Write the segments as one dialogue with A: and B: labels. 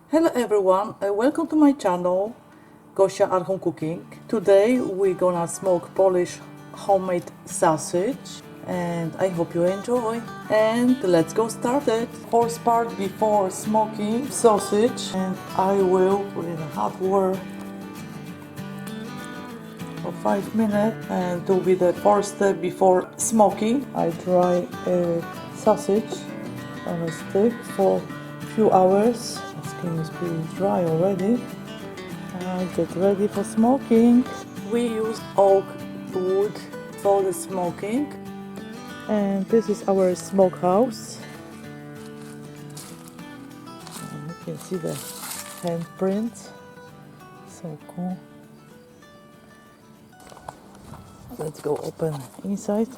A: Hello everyone, welcome to my channel Gosia at Home Cooking. Today we're gonna smoke Polish homemade sausage and I hope you enjoy. And let's go started. First part before smoking sausage, and I will put in hot water for 5 minutes, and it will be the first step before smoking. I dry sausage on a stick for a few hours. The skin is pretty dry already. And get ready for smoking. We use oak wood for the smoking, and this is our smokehouse. And you can see the handprint, so cool. Let's go open inside.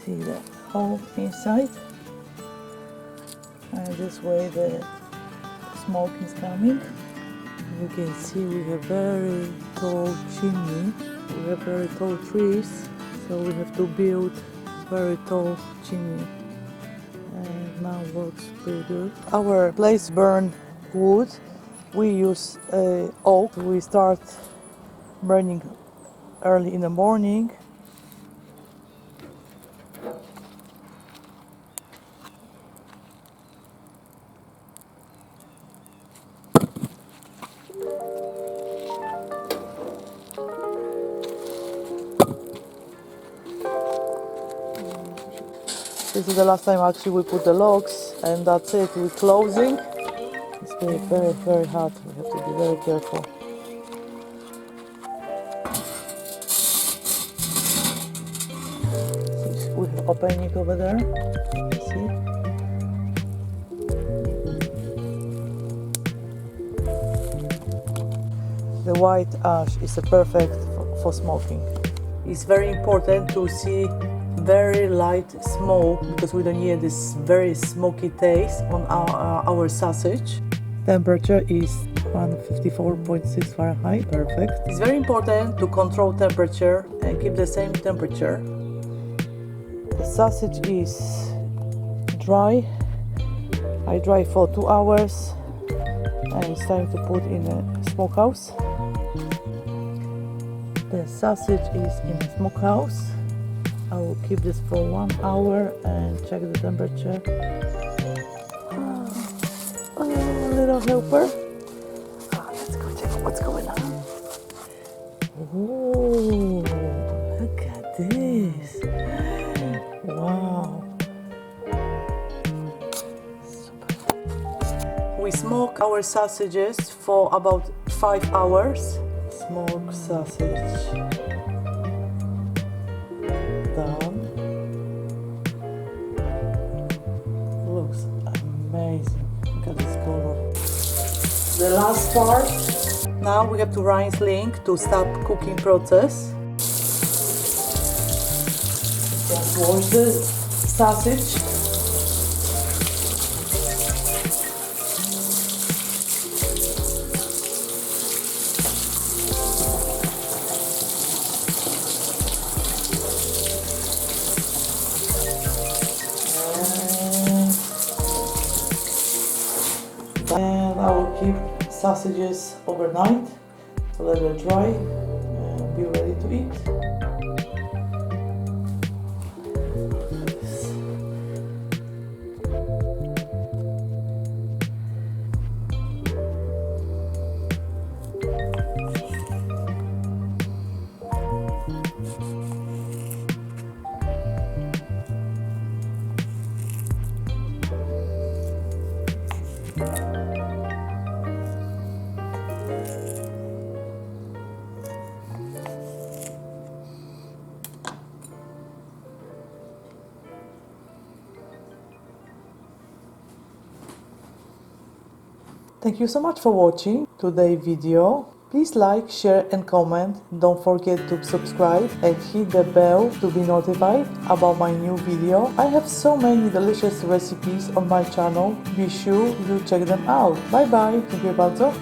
A: See the hole inside, and this way the smoke is coming. You can see we have very tall chimney. We have very tall trees, so we have to build very tall chimney, and now works pretty good. Our place burn wood. We use oak. We start burning early in the morning. This is the last time actually we put the logs, and that's it. We're closing. It's very, very, very hot. We have to be very careful. We have opening over there. See? The white ash is perfect for smoking. It's very important to see very light smoke, because we don't need this very smoky taste on our sausage. Temperature is 154.6 Fahrenheit, perfect. It's very important to control temperature and keep the same temperature. The sausage is dry. I dry for 2 hours, and it's time to put in a smokehouse. The sausage is in the smokehouse. I will keep this for 1 hour and check the temperature. Oh, little helper. Let's go check what's going on. Oh, look at this. Wow. Super. We smoke our sausages for about 5 hours. Smoke sausage. Done. Looks amazing. Look at this color. The last part. Now we have to rinse link to stop cooking process. Just wash the sausage. And I will keep sausages overnight to let it dry and be ready to eat. Thank you so much for watching today's video. Please like, share and comment. Don't forget to subscribe and hit the bell to be notified about my new video. I have so many delicious recipes on my channel. Be sure you check them out. Bye bye. Dziękuję bardzo.